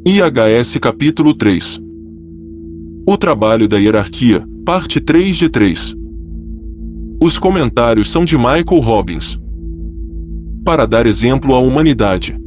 IHS capítulo 3. O trabalho da hierarquia, parte 3 de 3. Os comentários são de Michael Robbins. Para dar exemplo à humanidade.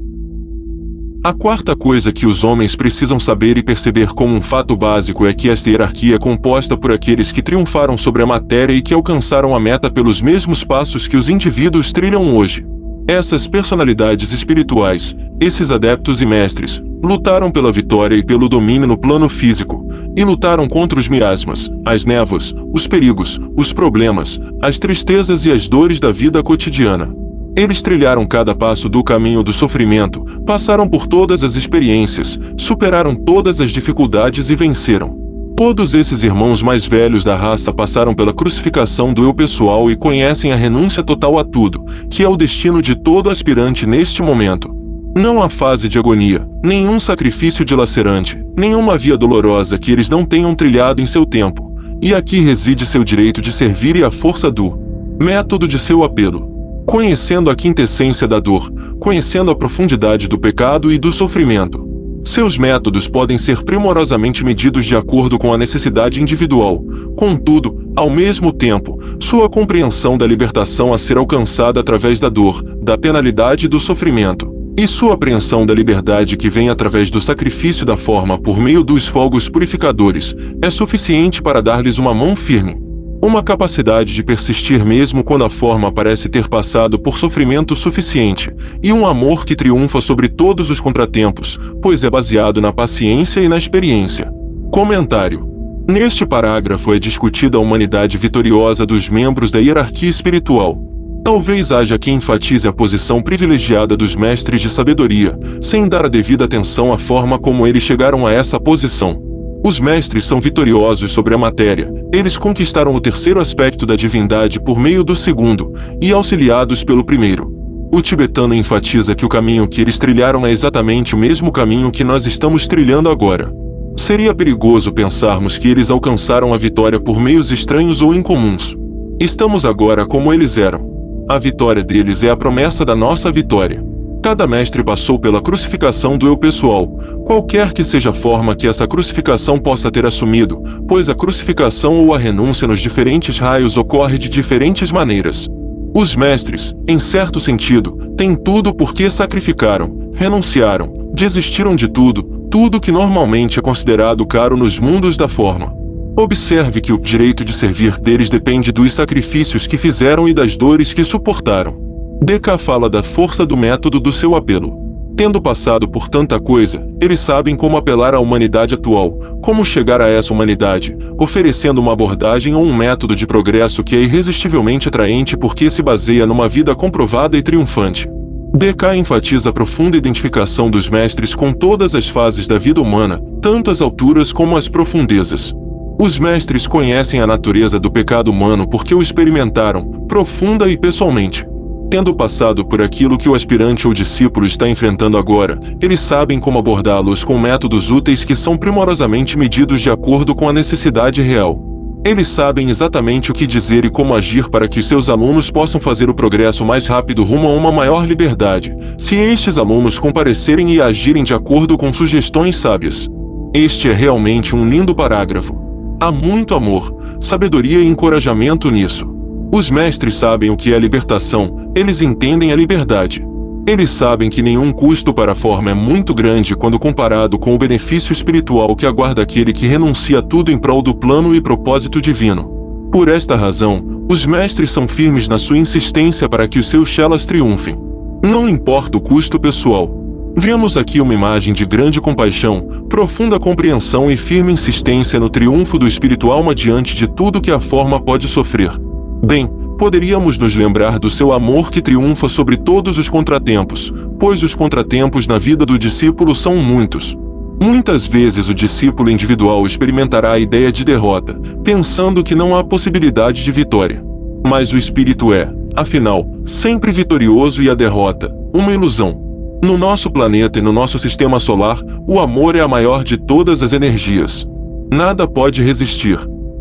A quarta coisa que os homens precisam saber e perceber como um fato básico é que esta hierarquia é composta por aqueles que triunfaram sobre a matéria e que alcançaram a meta pelos mesmos passos que os indivíduos trilham hoje. Essas personalidades espirituais, esses adeptos e mestres, lutaram pela vitória e pelo domínio no plano físico, e lutaram contra os miasmas, as névoas, os perigos, os problemas, as tristezas e as dores da vida cotidiana. Eles trilharam cada passo do caminho do sofrimento, passaram por todas as experiências, superaram todas as dificuldades e venceram. Todos esses irmãos mais velhos da raça passaram pela crucificação do eu pessoal e conhecem a renúncia total a tudo, que é o destino de todo aspirante neste momento. Não há fase de agonia, nenhum sacrifício dilacerante, nenhuma via dolorosa que eles não tenham trilhado em seu tempo, e aqui reside seu direito de servir e a força do método de seu apelo. Conhecendo a quintessência da dor, conhecendo a profundidade do pecado e do sofrimento. Seus métodos podem ser primorosamente medidos de acordo com a necessidade individual. Contudo, ao mesmo tempo, sua compreensão da libertação a ser alcançada através da dor, da penalidade e do sofrimento, e sua apreensão da liberdade que vem através do sacrifício da forma por meio dos fogos purificadores, é suficiente para dar-lhes uma mão firme. Uma capacidade de persistir mesmo quando a forma parece ter passado por sofrimento suficiente, e um amor que triunfa sobre todos os contratempos, pois é baseado na paciência e na experiência. Comentário. Neste parágrafo é discutida a humanidade vitoriosa dos membros da hierarquia espiritual. Talvez haja quem enfatize a posição privilegiada dos mestres de sabedoria, sem dar a devida atenção à forma como eles chegaram a essa posição. Os mestres são vitoriosos sobre a matéria, eles conquistaram o terceiro aspecto da divindade por meio do segundo, e auxiliados pelo primeiro. O tibetano enfatiza que o caminho que eles trilharam é exatamente o mesmo caminho que nós estamos trilhando agora. Seria perigoso pensarmos que eles alcançaram a vitória por meios estranhos ou incomuns. Estamos agora como eles eram. A vitória deles é a promessa da nossa vitória. Cada mestre passou pela crucificação do eu pessoal, qualquer que seja a forma que essa crucificação possa ter assumido, pois a crucificação ou a renúncia nos diferentes raios ocorre de diferentes maneiras. Os mestres, em certo sentido, têm tudo porque sacrificaram, renunciaram, desistiram de tudo que normalmente é considerado caro nos mundos da forma. Observe que o direito de servir deles depende dos sacrifícios que fizeram e das dores que suportaram. DK fala da força do método do seu apelo. Tendo passado por tanta coisa, eles sabem como apelar à humanidade atual, como chegar a essa humanidade, oferecendo uma abordagem ou um método de progresso que é irresistivelmente atraente porque se baseia numa vida comprovada e triunfante. DK enfatiza a profunda identificação dos mestres com todas as fases da vida humana, tanto as alturas como as profundezas. Os mestres conhecem a natureza do pecado humano porque o experimentaram, profunda e pessoalmente. Tendo passado por aquilo que o aspirante ou discípulo está enfrentando agora, eles sabem como abordá-los com métodos úteis que são primorosamente medidos de acordo com a necessidade real. Eles sabem exatamente o que dizer e como agir para que seus alunos possam fazer o progresso mais rápido rumo a uma maior liberdade, se estes alunos comparecerem e agirem de acordo com sugestões sábias. Este é realmente um lindo parágrafo. Há muito amor, sabedoria e encorajamento nisso. Os mestres sabem o que é libertação, eles entendem a liberdade. Eles sabem que nenhum custo para a forma é muito grande quando comparado com o benefício espiritual que aguarda aquele que renuncia a tudo em prol do plano e propósito divino. Por esta razão, os mestres são firmes na sua insistência para que os seus chelas triunfem. Não importa o custo pessoal. Vemos aqui uma imagem de grande compaixão, profunda compreensão e firme insistência no triunfo do espiritual diante de tudo que a forma pode sofrer. Bem, poderíamos nos lembrar do seu amor que triunfa sobre todos os contratempos, pois os contratempos na vida do discípulo são muitos. Muitas vezes o discípulo individual experimentará a ideia de derrota, pensando que não há possibilidade de vitória. Mas o espírito é, afinal, sempre vitorioso e a derrota, uma ilusão. No nosso planeta e no nosso sistema solar, o amor é a maior de todas as energias. Nada pode resistir.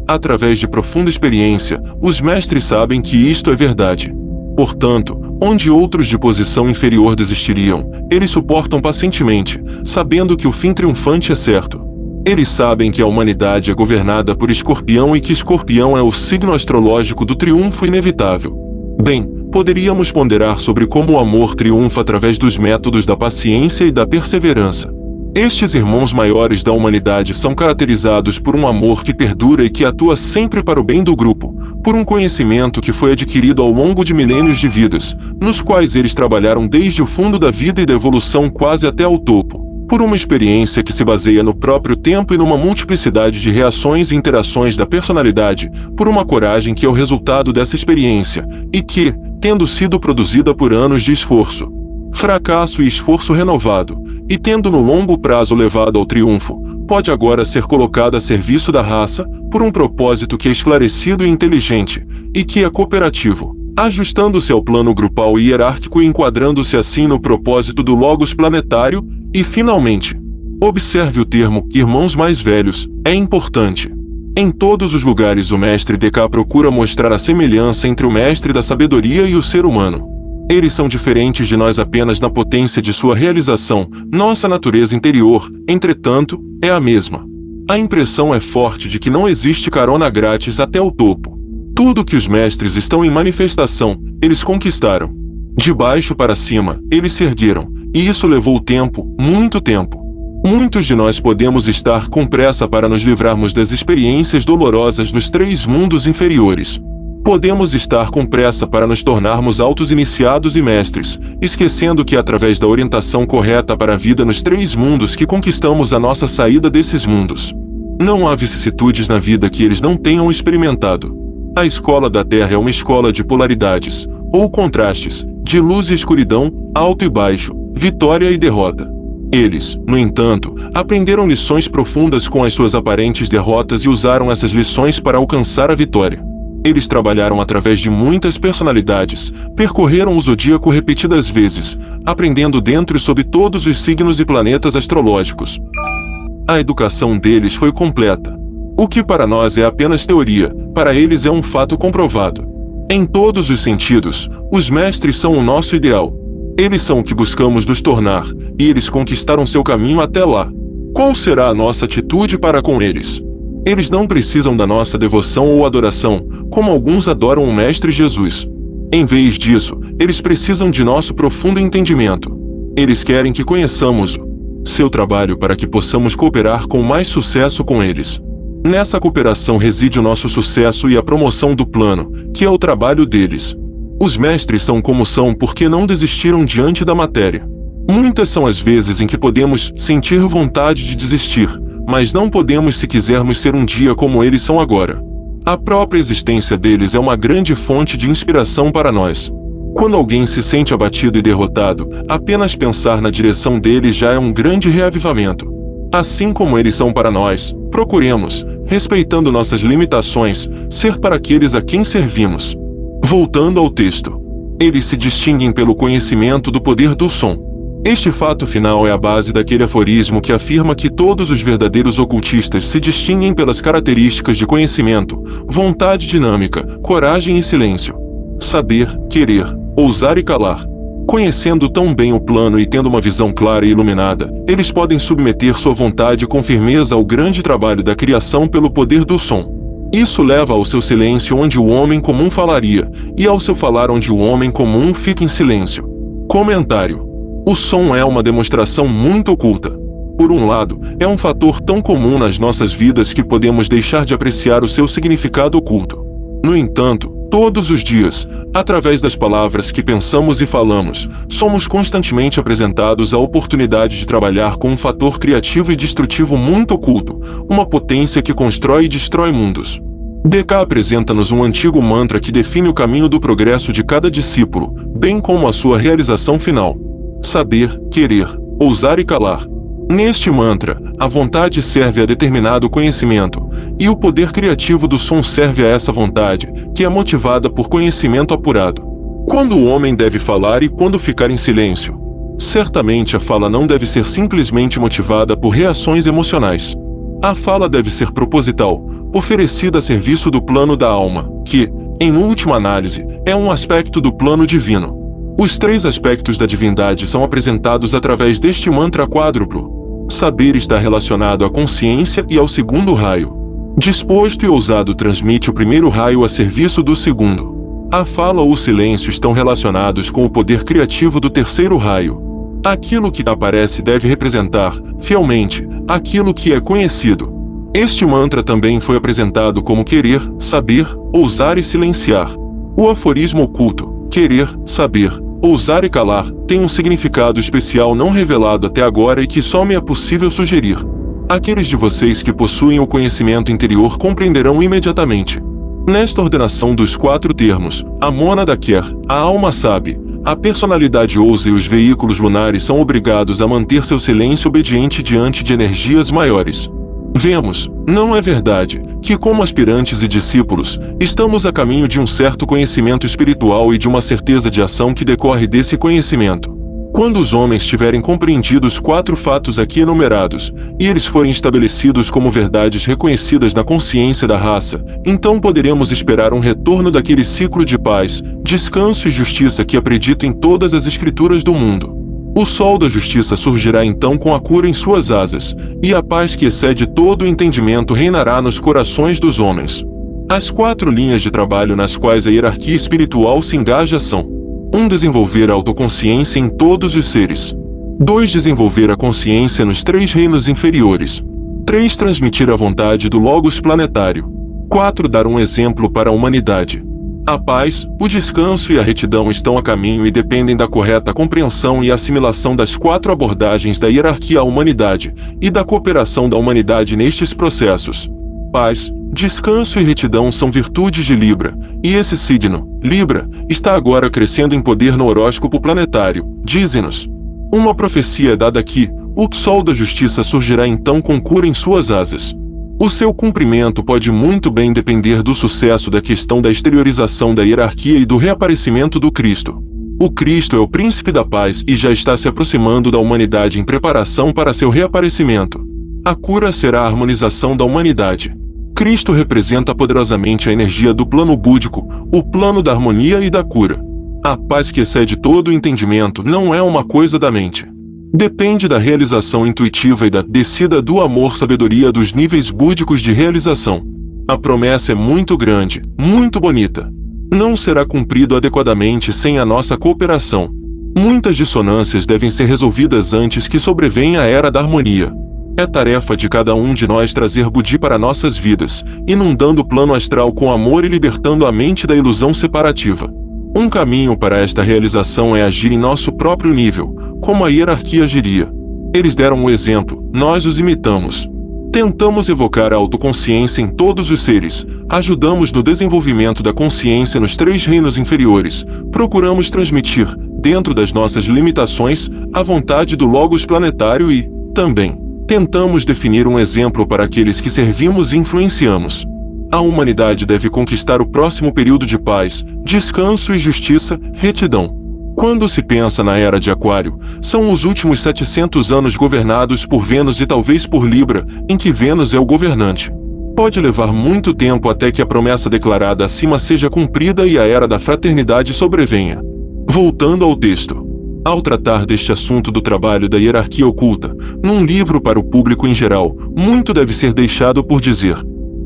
Através de profunda experiência, os mestres sabem que isto é verdade. Portanto, Onde outros de posição inferior desistiriam, eles suportam pacientemente, sabendo que o fim triunfante é certo. Eles sabem que a humanidade é governada por Escorpião e que Escorpião é o signo astrológico do triunfo inevitável. Bem, poderíamos ponderar sobre como o amor triunfa através dos métodos da paciência e da perseverança. Estes irmãos maiores da humanidade são caracterizados por um amor que perdura e que atua sempre para o bem do grupo, por um conhecimento que foi adquirido ao longo de milênios de vidas, nos quais eles trabalharam desde o fundo da vida e da evolução quase até ao topo, por uma experiência que se baseia no próprio tempo e numa multiplicidade de reações e interações da personalidade, por uma coragem que é o resultado dessa experiência, e que, tendo sido produzida por anos de esforço, fracasso e esforço renovado, e tendo no longo prazo levado ao triunfo, pode agora ser colocada a serviço da raça, por um propósito que é esclarecido e inteligente, e que é cooperativo, ajustando-se ao plano grupal e hierárquico e enquadrando-se assim no propósito do logos planetário, e finalmente, observe o termo irmãos mais velhos, é importante. Em todos os lugares o mestre DK procura mostrar a semelhança entre o mestre da sabedoria e o ser humano. Eles são diferentes de nós apenas na potência de sua realização, nossa natureza interior, entretanto, é a mesma. A impressão é forte de que não existe carona grátis até o topo. Tudo que os mestres estão em manifestação, eles conquistaram. De baixo para cima, eles se ergueram, e isso levou tempo, muito tempo. Muitos de nós podemos estar com pressa para nos livrarmos das experiências dolorosas nos 3 mundos inferiores. Podemos estar com pressa para nos tornarmos altos iniciados e mestres, esquecendo que é através da orientação correta para a vida nos 3 mundos que conquistamos a nossa saída desses mundos. Não há vicissitudes na vida que eles não tenham experimentado. A escola da Terra é uma escola de polaridades, ou contrastes, de luz e escuridão, alto e baixo, vitória e derrota. Eles, no entanto, aprenderam lições profundas com as suas aparentes derrotas e usaram essas lições para alcançar a vitória. Eles trabalharam através de muitas personalidades, percorreram o zodíaco repetidas vezes, aprendendo dentro e sob todos os signos e planetas astrológicos. A educação deles foi completa. O que para nós é apenas teoria, para eles é um fato comprovado. Em todos os sentidos, os mestres são o nosso ideal. Eles são o que buscamos nos tornar, e eles conquistaram seu caminho até lá. Qual será a nossa atitude para com eles? Eles não precisam da nossa devoção ou adoração, como alguns adoram o Mestre Jesus. Em vez disso, eles precisam de nosso profundo entendimento. Eles querem que conheçamos seu trabalho para que possamos cooperar com mais sucesso com eles. Nessa cooperação reside o nosso sucesso e a promoção do plano, que é o trabalho deles. Os mestres são como são porque não desistiram diante da matéria. Muitas são as vezes em que podemos sentir vontade de desistir, mas não podemos se quisermos ser um dia como eles são agora. A própria existência deles é uma grande fonte de inspiração para nós. Quando alguém se sente abatido e derrotado, apenas pensar na direção deles já é um grande reavivamento. Assim como eles são para nós, procuremos, respeitando nossas limitações, ser para aqueles a quem servimos. Voltando ao texto. Eles se distinguem pelo conhecimento do poder do som. Este fato final é a base daquele aforismo que afirma que todos os verdadeiros ocultistas se distinguem pelas características de conhecimento, vontade dinâmica, coragem e silêncio. Saber, querer, ousar e calar. Conhecendo tão bem o plano e tendo uma visão clara e iluminada, eles podem submeter sua vontade com firmeza ao grande trabalho da criação pelo poder do som. Isso leva ao seu silêncio onde o homem comum falaria, e ao seu falar onde o homem comum fica em silêncio. Comentário. O som é uma demonstração muito oculta. Por um lado, é um fator tão comum nas nossas vidas que podemos deixar de apreciar o seu significado oculto. No entanto, todos os dias, através das palavras que pensamos e falamos, somos constantemente apresentados à oportunidade de trabalhar com um fator criativo e destrutivo muito oculto, uma potência que constrói e destrói mundos. DK apresenta-nos um antigo mantra que define o caminho do progresso de cada discípulo, bem como a sua realização final. Saber, querer, ousar e calar. Neste mantra, a vontade serve a determinado conhecimento, e o poder criativo do som serve a essa vontade, que é motivada por conhecimento apurado. Quando o homem deve falar e quando ficar em silêncio? Certamente a fala não deve ser simplesmente motivada por reações emocionais. A fala deve ser proposital, oferecida a serviço do plano da alma, que, em última análise, é um aspecto do plano divino. Os 3 aspectos da divindade são apresentados através deste mantra quádruplo. Saber está relacionado à consciência e ao segundo raio. Disposto e ousado transmite o primeiro raio a serviço do segundo. A fala ou o silêncio estão relacionados com o poder criativo do terceiro raio. Aquilo que aparece deve representar, fielmente, aquilo que é conhecido. Este mantra também foi apresentado como querer, saber, ousar e silenciar. O aforismo oculto, querer, saber, ousar e calar, tem um significado especial não revelado até agora e que só me é possível sugerir. Aqueles de vocês que possuem o conhecimento interior compreenderão imediatamente. Nesta ordenação dos 4 termos, a mônada quer, a alma sabe, a personalidade ousa e os veículos lunares são obrigados a manter seu silêncio obediente diante de energias maiores. Vemos, não é verdade, que como aspirantes e discípulos, estamos a caminho de um certo conhecimento espiritual e de uma certeza de ação que decorre desse conhecimento. Quando os homens tiverem compreendido os 4 fatos aqui enumerados, e eles forem estabelecidos como verdades reconhecidas na consciência da raça, então poderemos esperar um retorno daquele ciclo de paz, descanso e justiça que acredito em todas as escrituras do mundo. O sol da justiça surgirá então com a cura em suas asas, e a paz que excede todo o entendimento reinará nos corações dos homens. As 4 linhas de trabalho nas quais a hierarquia espiritual se engaja são: 1. Desenvolver a autoconsciência em todos os seres. 2. Desenvolver a consciência nos 3 reinos inferiores. 3. Transmitir a vontade do Logos planetário. 4. Dar um exemplo para a humanidade. A paz, o descanso e a retidão estão a caminho e dependem da correta compreensão e assimilação das 4 abordagens da hierarquia à humanidade e da cooperação da humanidade nestes processos. Paz, descanso e retidão são virtudes de Libra, e esse signo, Libra, está agora crescendo em poder no horóscopo planetário, diz-nos. Uma profecia é dada aqui: o sol da justiça surgirá então com cura em suas asas. O seu cumprimento pode muito bem depender do sucesso da questão da exteriorização da hierarquia e do reaparecimento do Cristo. O Cristo é o príncipe da paz e já está se aproximando da humanidade em preparação para seu reaparecimento. A cura será a harmonização da humanidade. Cristo representa poderosamente a energia do plano búdico, o plano da harmonia e da cura. A paz que excede todo o entendimento não é uma coisa da mente. Depende da realização intuitiva e da descida do amor-sabedoria dos níveis búdicos de realização. A promessa é muito grande, muito bonita. Não será cumprido adequadamente sem a nossa cooperação. Muitas dissonâncias devem ser resolvidas antes que sobrevenha a era da harmonia. É tarefa de cada um de nós trazer Budi para nossas vidas, inundando o plano astral com amor e libertando a mente da ilusão separativa. Um caminho para esta realização é agir em nosso próprio nível, como a hierarquia agiria. Eles deram o exemplo, nós os imitamos. Tentamos evocar a autoconsciência em todos os seres, ajudamos no desenvolvimento da consciência nos 3 reinos inferiores, procuramos transmitir, dentro das nossas limitações, a vontade do Logos planetário e, também, tentamos definir um exemplo para aqueles que servimos e influenciamos. A humanidade deve conquistar o próximo período de paz, descanso e justiça, retidão. Quando se pensa na Era de Aquário, são os últimos 700 anos governados por Vênus e talvez por Libra, em que Vênus é o governante. Pode levar muito tempo até que a promessa declarada acima seja cumprida e a Era da Fraternidade sobrevenha. Voltando ao texto. Ao tratar deste assunto do trabalho da hierarquia oculta, num livro para o público em geral, muito deve ser deixado por dizer.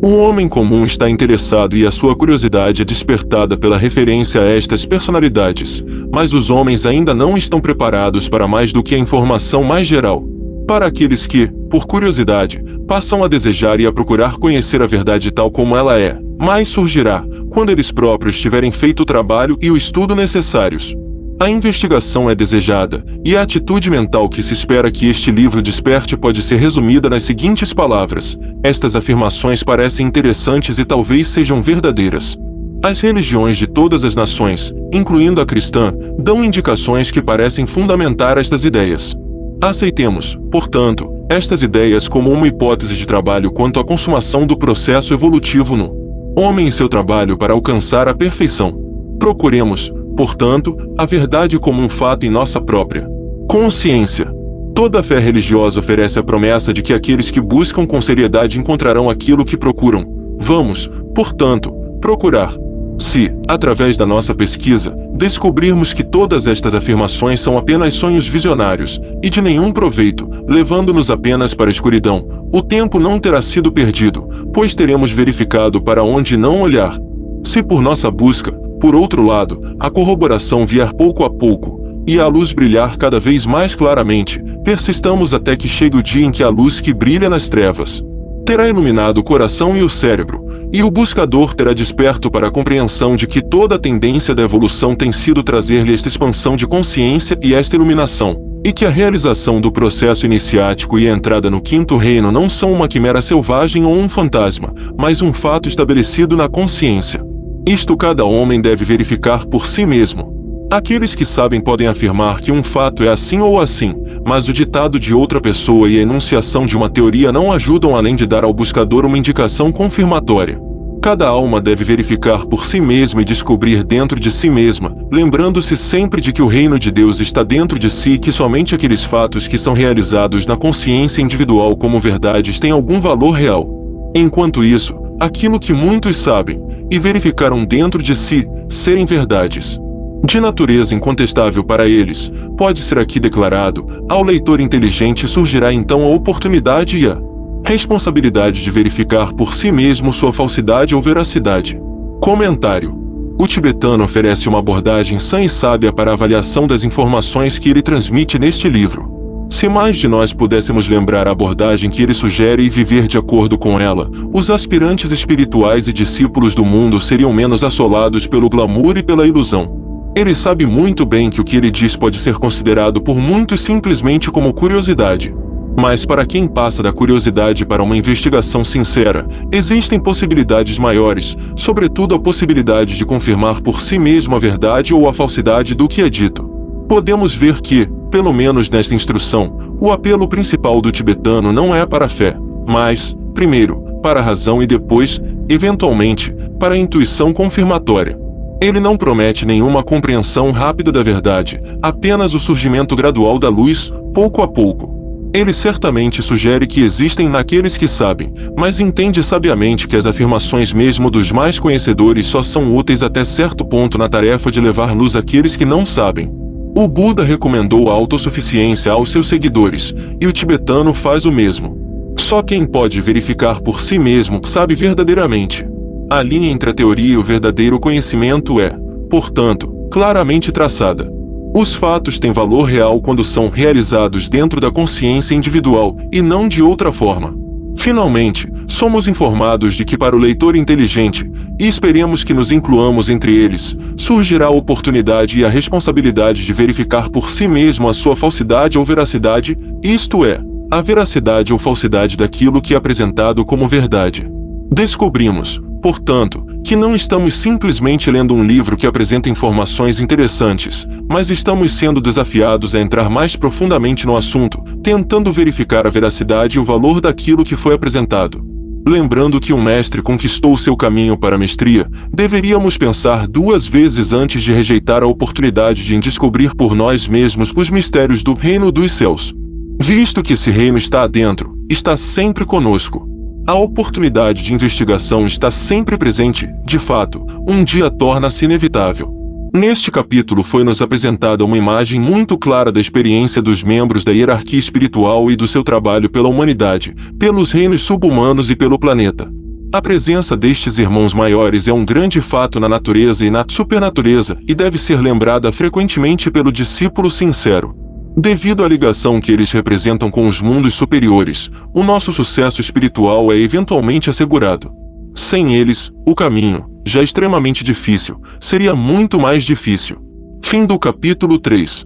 O homem comum está interessado e a sua curiosidade é despertada pela referência a estas personalidades, mas os homens ainda não estão preparados para mais do que a informação mais geral. Para aqueles que, por curiosidade, passam a desejar e a procurar conhecer a verdade tal como ela é, mais surgirá, quando eles próprios tiverem feito o trabalho e o estudo necessários. A investigação é desejada, e a atitude mental que se espera que este livro desperte pode ser resumida nas seguintes palavras: estas afirmações parecem interessantes e talvez sejam verdadeiras. As religiões de todas as nações, incluindo a cristã, dão indicações que parecem fundamentar estas ideias. Aceitemos, portanto, estas ideias como uma hipótese de trabalho quanto à consumação do processo evolutivo no homem e seu trabalho para alcançar a perfeição. Procuremos, portanto, a verdade como um fato em nossa própria consciência. Toda fé religiosa oferece a promessa de que aqueles que buscam com seriedade encontrarão aquilo que procuram. Vamos, portanto, procurar. Se, através da nossa pesquisa, descobrirmos que todas estas afirmações são apenas sonhos visionários, e de nenhum proveito, levando-nos apenas para a escuridão, o tempo não terá sido perdido, pois teremos verificado para onde não olhar. Se por nossa busca, por outro lado, a corroboração vier pouco a pouco, e a luz brilhar cada vez mais claramente, persistamos até que chegue o dia em que a luz que brilha nas trevas terá iluminado o coração e o cérebro, e o buscador terá desperto para a compreensão de que toda a tendência da evolução tem sido trazer-lhe esta expansão de consciência e esta iluminação, e que a realização do processo iniciático e a entrada no quinto reino não são uma quimera selvagem ou um fantasma, mas um fato estabelecido na consciência. Isto cada homem deve verificar por si mesmo. Aqueles que sabem podem afirmar que um fato é assim ou assim, mas o ditado de outra pessoa e a enunciação de uma teoria não ajudam além de dar ao buscador uma indicação confirmatória. Cada alma deve verificar por si mesma e descobrir dentro de si mesma, lembrando-se sempre de que o reino de Deus está dentro de si e que somente aqueles fatos que são realizados na consciência individual como verdades têm algum valor real. Enquanto isso, aquilo que muitos sabem e verificaram dentro de si serem verdades de natureza incontestável para eles, pode ser aqui declarado, ao leitor inteligente surgirá então a oportunidade e a responsabilidade de verificar por si mesmo sua falsidade ou veracidade. Comentário. O tibetano oferece uma abordagem sã e sábia para a avaliação das informações que ele transmite neste livro. Se mais de nós pudéssemos lembrar a abordagem que ele sugere e viver de acordo com ela, os aspirantes espirituais e discípulos do mundo seriam menos assolados pelo glamour e pela ilusão. Ele sabe muito bem que o que ele diz pode ser considerado por muitos simplesmente como curiosidade. Mas para quem passa da curiosidade para uma investigação sincera, existem possibilidades maiores, sobretudo a possibilidade de confirmar por si mesmo a verdade ou a falsidade do que é dito. Podemos ver que, pelo menos nesta instrução, o apelo principal do tibetano não é para a fé, mas, primeiro, para a razão e depois, eventualmente, para a intuição confirmatória. Ele não promete nenhuma compreensão rápida da verdade, apenas o surgimento gradual da luz, pouco a pouco. Ele certamente sugere que existem naqueles que sabem, mas entende sabiamente que as afirmações mesmo dos mais conhecedores só são úteis até certo ponto na tarefa de levar luz àqueles que não sabem. O Buda recomendou a autossuficiência aos seus seguidores, e o tibetano faz o mesmo. Só quem pode verificar por si mesmo sabe verdadeiramente. A linha entre a teoria e o verdadeiro conhecimento é, portanto, claramente traçada. Os fatos têm valor real quando são realizados dentro da consciência individual e não de outra forma. Finalmente, somos informados de que para o leitor inteligente, e esperemos que nos incluamos entre eles, surgirá a oportunidade e a responsabilidade de verificar por si mesmo a sua falsidade ou veracidade, isto é, a veracidade ou falsidade daquilo que é apresentado como verdade. Descobrimos, portanto, que não estamos simplesmente lendo um livro que apresenta informações interessantes, mas estamos sendo desafiados a entrar mais profundamente no assunto, tentando verificar a veracidade e o valor daquilo que foi apresentado. Lembrando que um mestre conquistou seu caminho para a mestria, deveríamos pensar duas vezes antes de rejeitar a oportunidade de descobrir por nós mesmos os mistérios do reino dos céus. Visto que esse reino está adentro, está sempre conosco. A oportunidade de investigação está sempre presente, de fato, um dia torna-se inevitável. Neste capítulo foi-nos apresentada uma imagem muito clara da experiência dos membros da hierarquia espiritual e do seu trabalho pela humanidade, pelos reinos subhumanos e pelo planeta. A presença destes irmãos maiores é um grande fato na natureza e na supernatureza e deve ser lembrada frequentemente pelo discípulo sincero. Devido à ligação que eles representam com os mundos superiores, o nosso sucesso espiritual é eventualmente assegurado. Sem eles, o caminho, já extremamente difícil, seria muito mais difícil. Fim do capítulo 3.